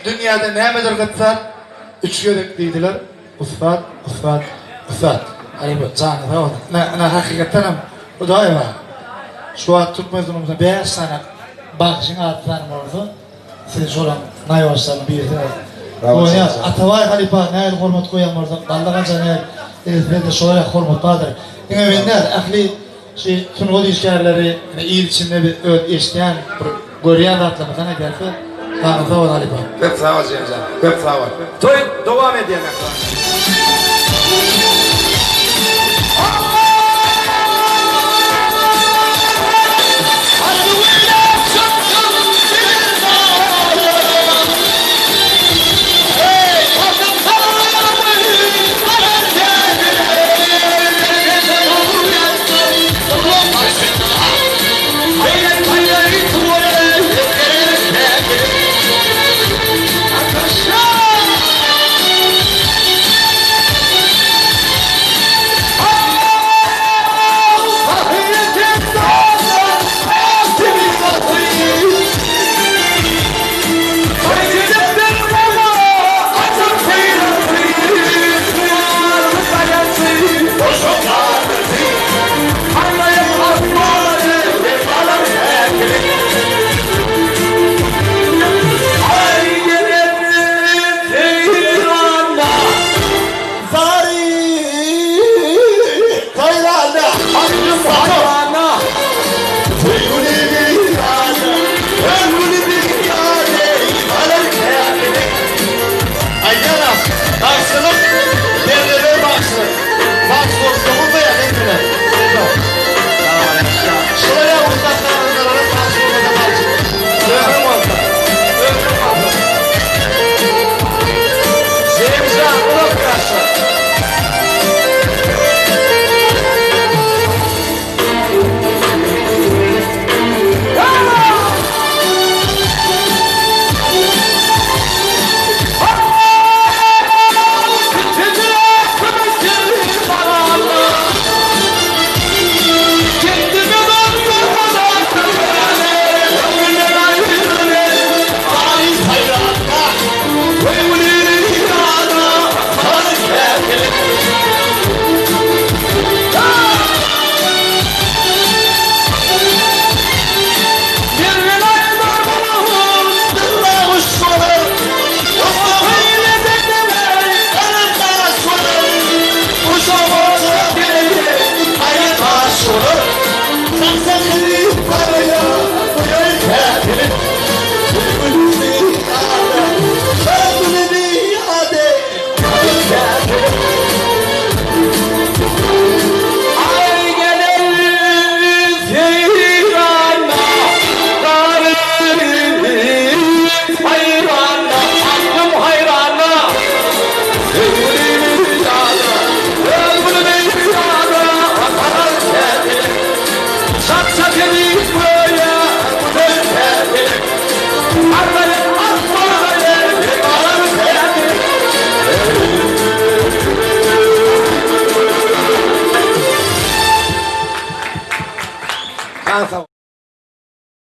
dünyada nemedir kıtsar? Üç gödek deydiler. Usfat, usfat, usfat. Hani bu canı da oldu. Ne hakikaten bu da var. Şu an Türk mezunumuzda 5 tane bakışın atlarım oldu. Siz şoran nayvaşlarını bir yeter. Bu ya Atavay Halipa neyel hormat koyam orada. Baldaganca neyel ezberde şolaya hormat badır. Yine benler ahli şey tunğul işgərləri il içinde bir eşleyen görüyen atlamasına gelse kanıza var Halipa. Çok sağ ol Cemcan. Çok sağ ol. Toy devam edelim. Sağ ol.